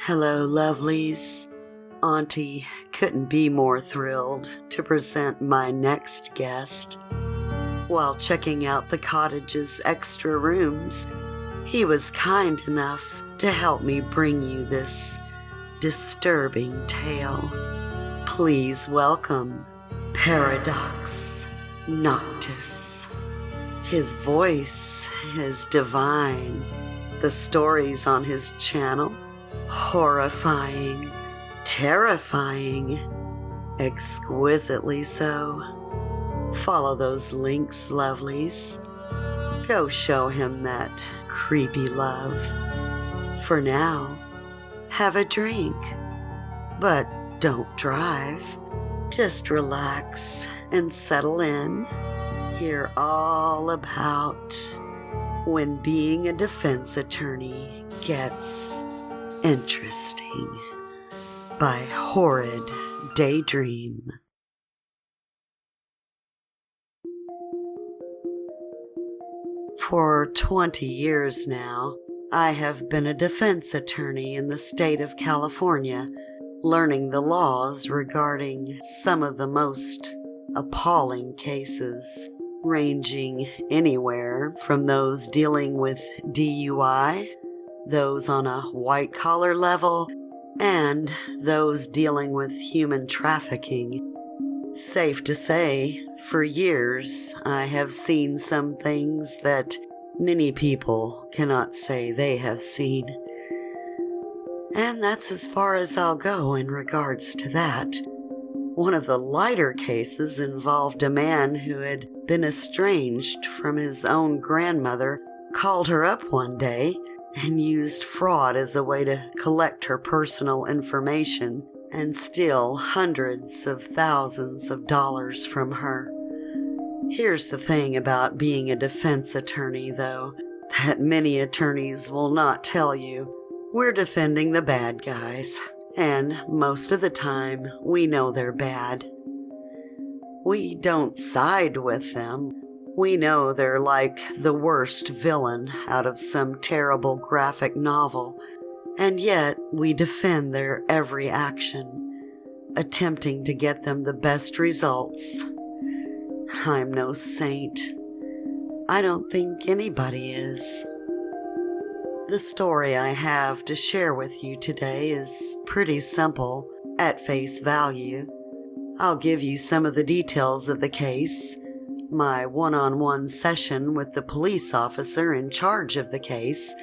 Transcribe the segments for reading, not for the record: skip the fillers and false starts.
Hello, lovelies. Auntie couldn't be more thrilled to present my next guest. While checking out the cottage's extra rooms, he was kind enough to help me bring you this disturbing tale. Please welcome Paradox Noctis. His voice is divine. The stories on his channel, horrifying, terrifying, exquisitely so. Follow those links, lovelies. Go show him that creepy love. For now, have a drink, but don't drive. Just relax and settle in. Hear all about when being a defense attorney gets interesting by Horrid Daydream. For 20 years now, I have been a defense attorney in the state of California, learning the laws regarding some of the most appalling cases, ranging anywhere from those dealing with DUI, those on a white-collar level, and those dealing with human trafficking. Safe to say, for years, I have seen some things that many people cannot say they have seen. And that's as far as I'll go in regards to that. One of the lighter cases involved a man who had been estranged from his own grandmother, called her up one day, and used fraud as a way to collect her personal information and steal hundreds of thousands of dollars from her. Here's the thing about being a defense attorney, though, that many attorneys will not tell you. We're defending the bad guys, and most of the time, we know they're bad. We don't side with them. We know they're like the worst villain out of some terrible graphic novel, and yet we defend their every action, attempting to get them the best results. I'm no saint. I don't think anybody is. The story I have to share with you today is pretty simple at face value. I'll give you some of the details of the case, my one-on-one session with the police officer in charge of the case,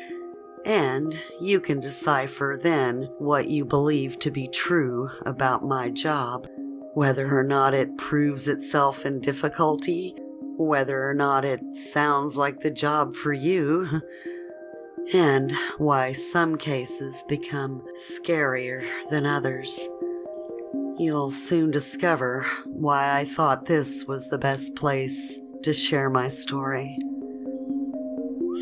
and you can decipher then what you believe to be true about my job, whether or not it proves itself in difficulty, whether or not it sounds like the job for you, and why some cases become scarier than others. You'll soon discover why I thought this was the best place to share my story.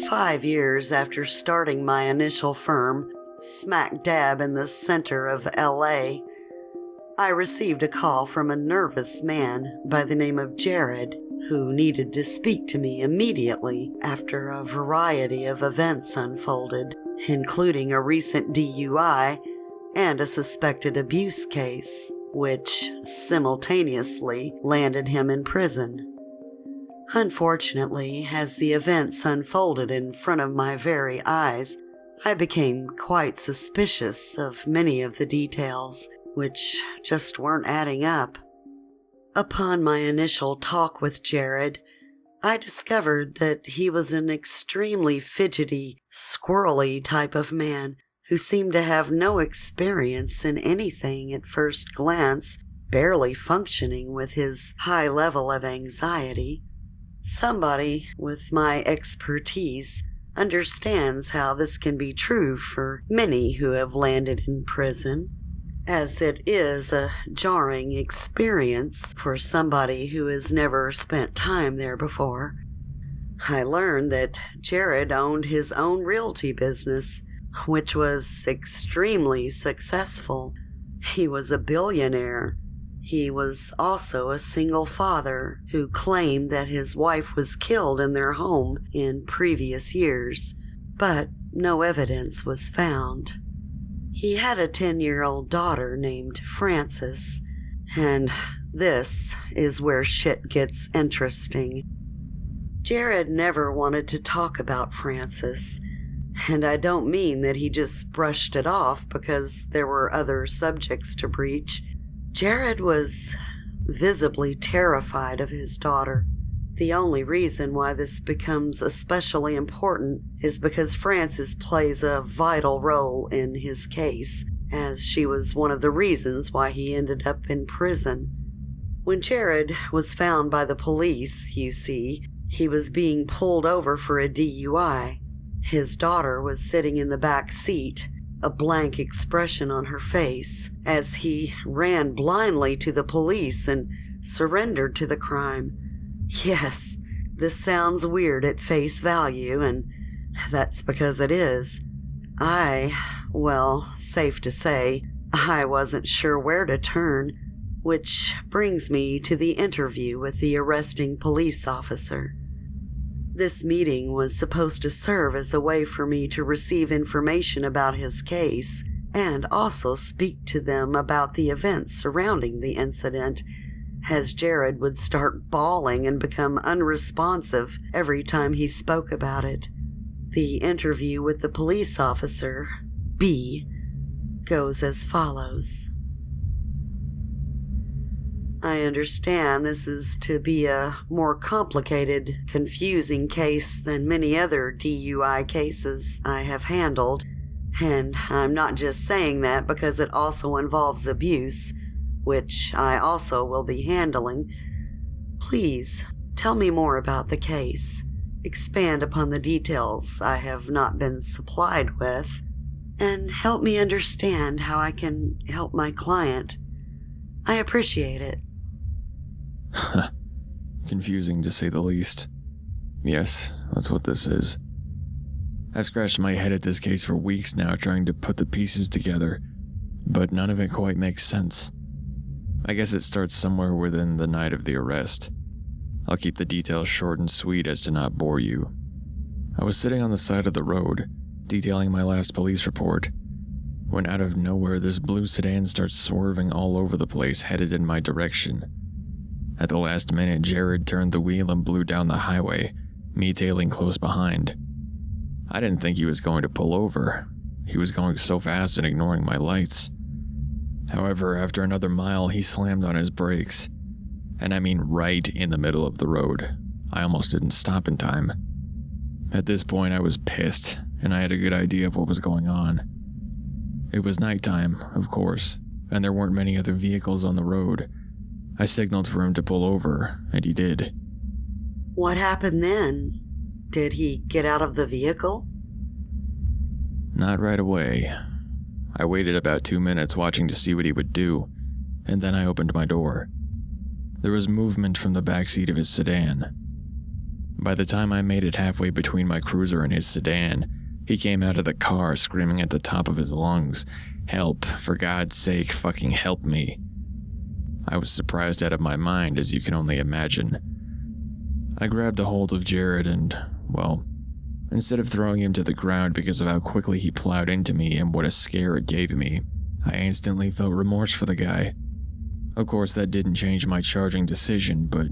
5 years after starting my initial firm, smack dab in the center of LA, I received a call from a nervous man by the name of Jared, who needed to speak to me immediately after a variety of events unfolded, including a recent DUI and a suspected abuse case, which simultaneously landed him in prison. Unfortunately, as the events unfolded in front of my very eyes, I became quite suspicious of many of the details, which just weren't adding up. Upon my initial talk with Jared, I discovered that he was an extremely fidgety, squirrely type of man who seemed to have no experience in anything at first glance, barely functioning with his high level of anxiety. Somebody with my expertise understands how this can be true for many who have landed in prison, as it is a jarring experience for somebody who has never spent time there before. I learned that Jared owned his own realty business, which was extremely successful. He was a billionaire. He was also a single father who claimed that his wife was killed in their home in previous years, but no evidence was found. He had a 10-year-old daughter named Frances, and this is where shit gets interesting. Jared never wanted to talk about Frances, and I don't mean that he just brushed it off because there were other subjects to breach. Jared was visibly terrified of his daughter. The only reason why this becomes especially important is because Frances plays a vital role in his case, as she was one of the reasons why he ended up in prison. When Jared was found by the police, you see, he was being pulled over for a DUI. His daughter was sitting in the back seat, a blank expression on her face, as he ran blindly to the police and surrendered to the crime. Yes, this sounds weird at face value, and that's because it is. Safe to say, I wasn't sure where to turn, which brings me to the interview with the arresting police officer. This meeting was supposed to serve as a way for me to receive information about his case and also speak to them about the events surrounding the incident, as Jared would start bawling and become unresponsive every time he spoke about it. The interview with the police officer, B, goes as follows. I understand this is to be a more complicated, confusing case than many other DUI cases I have handled, and I'm not just saying that because it also involves abuse, which I also will be handling. Please, tell me more about the case. Expand upon the details I have not been supplied with, and help me understand how I can help my client. I appreciate it. Confusing to say the least. Yes, that's what this is. I've scratched my head at this case for weeks now trying to put the pieces together, but none of it quite makes sense. I guess it starts somewhere within the night of the arrest. I'll keep the details short and sweet as to not bore you. I was sitting on the side of the road, detailing my last police report, when out of nowhere this blue sedan starts swerving all over the place headed in my direction. At the last minute, Jared turned the wheel and blew down the highway, me tailing close behind. I didn't think he was going to pull over. He was going so fast and ignoring my lights. However, after another mile, he slammed on his brakes. And I mean right in the middle of the road. I almost didn't stop in time. At this point, I was pissed, and I had a good idea of what was going on. It was nighttime, of course, and there weren't many other vehicles on the road. I signaled for him to pull over, and he did. What happened then? Did he get out of the vehicle? Not right away. I waited about 2 minutes watching to see what he would do, and then I opened my door. There was movement from the backseat of his sedan. By the time I made it halfway between my cruiser and his sedan, he came out of the car screaming at the top of his lungs, "Help, for God's sake, fucking help me." I was surprised out of my mind, as you can only imagine. I grabbed a hold of Jared and, well, instead of throwing him to the ground because of how quickly he plowed into me and what a scare it gave me, I instantly felt remorse for the guy. Of course, that didn't change my charging decision, but,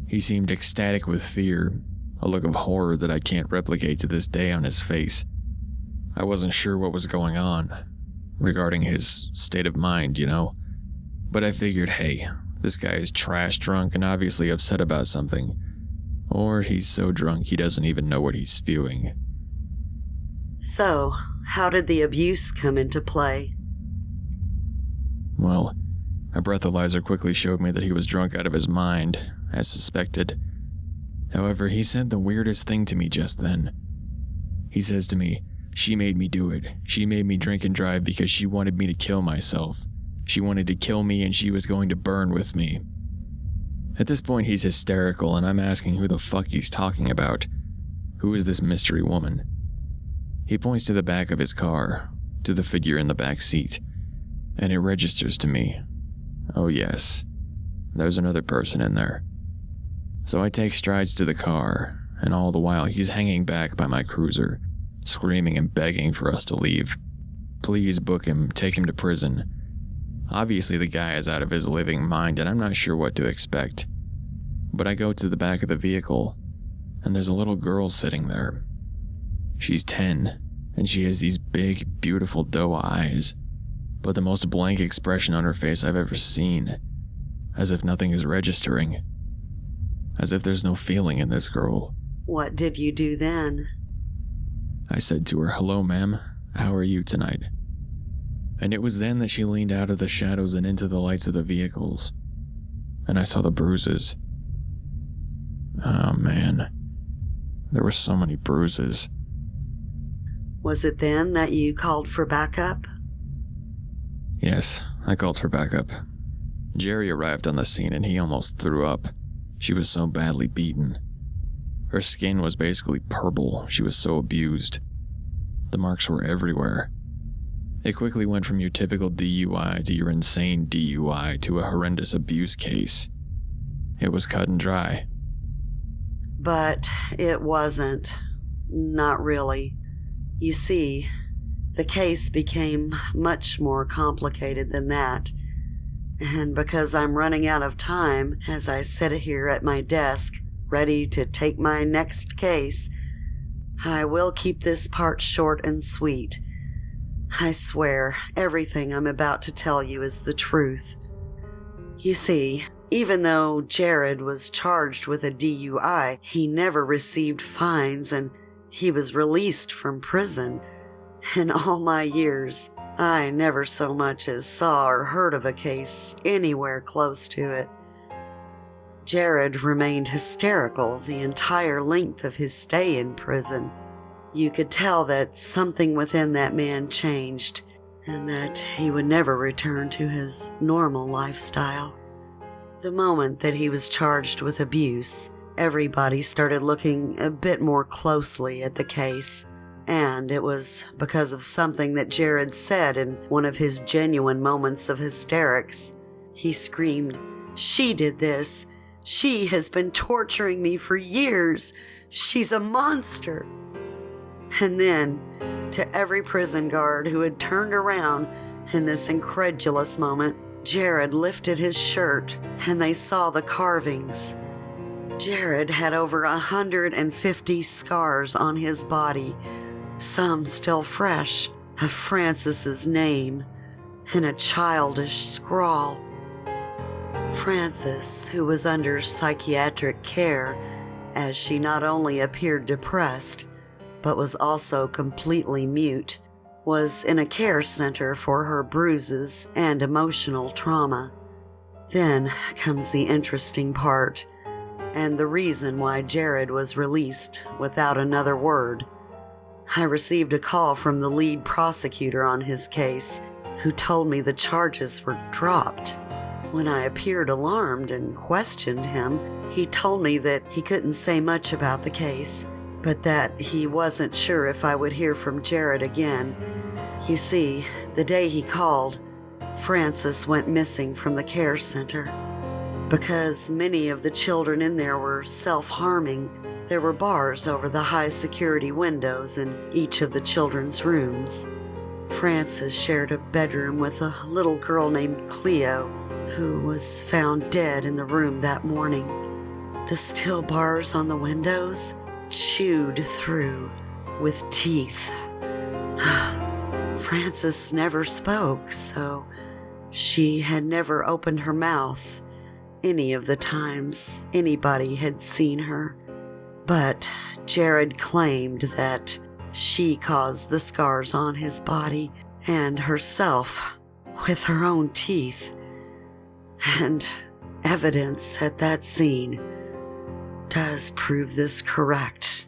he seemed ecstatic with fear, a look of horror that I can't replicate to this day on his face. I wasn't sure what was going on, regarding his state of mind, But I figured, hey, this guy is trash drunk and obviously upset about something. Or he's so drunk he doesn't even know what he's spewing. So, how did the abuse come into play? Well, a breathalyzer quickly showed me that he was drunk out of his mind, as suspected. However, he said the weirdest thing to me just then. He says to me, "She made me do it. She made me drink and drive because she wanted me to kill myself. She wanted to kill me and she was going to burn with me." At this point, he's hysterical and I'm asking who the fuck he's talking about. Who is this mystery woman? He points to the back of his car, to the figure in the back seat, and it registers to me. Oh yes, there's another person in there. So I take strides to the car, and all the while he's hanging back by my cruiser, screaming and begging for us to leave. Please book him, take him to prison. Obviously the guy is out of his living mind and I'm not sure what to expect. But I go to the back of the vehicle, and there's a little girl sitting there. She's 10, and she has these big, beautiful doe eyes, but the most blank expression on her face I've ever seen, as if nothing is registering, as if there's no feeling in this girl. What did you do then? I said to her, "Hello, ma'am, how are you tonight?" And it was then that she leaned out of the shadows and into the lights of the vehicles, and I saw the bruises. Oh man, there were so many bruises. Was it then that you called for backup? Yes, I called for backup. Jerry arrived on the scene and he almost threw up. She was so badly beaten. Her skin was basically purple, she was so abused. The marks were everywhere. It quickly went from your typical DUI to your insane DUI to a horrendous abuse case. It was cut and dry. But it wasn't. Not really. You see, the case became much more complicated than that. And because I'm running out of time as I sit here at my desk, ready to take my next case, I will keep this part short and sweet. I swear everything I'm about to tell you is the truth. You see, even though Jared was charged with a DUI, he never received fines and he was released from prison. In all my years, I never so much as saw or heard of a case anywhere close to it. Jared remained hysterical the entire length of his stay in prison. You could tell that something within that man changed and that he would never return to his normal lifestyle. The moment that he was charged with abuse, everybody started looking a bit more closely at the case, and it was because of something that Jared said in one of his genuine moments of hysterics. He screamed, "She did this! She has been torturing me for years! She's a monster!" And then, to every prison guard who had turned around in this incredulous moment, Jared lifted his shirt and they saw the carvings. Jared had over 150 scars on his body, some still fresh, of Francis's name in a childish scrawl. Francis, who was under psychiatric care, as she not only appeared depressed, but was also completely mute, was in a care center for her bruises and emotional trauma. Then comes the interesting part, and the reason why Jared was released without another word. I received a call from the lead prosecutor on his case, who told me the charges were dropped. When I appeared alarmed and questioned him, he told me that he couldn't say much about the case, but that he wasn't sure if I would hear from Jared again. You see, the day he called, Francis went missing from the care center. Because many of the children in there were self-harming, there were bars over the high-security windows in each of the children's rooms. Francis shared a bedroom with a little girl named Cleo, who was found dead in the room that morning. The steel bars on the windows chewed through with teeth. Francis never spoke, so she had never opened her mouth any of the times anybody had seen her. But Jared claimed that she caused the scars on his body and herself with her own teeth. And evidence at that scene does prove this correct.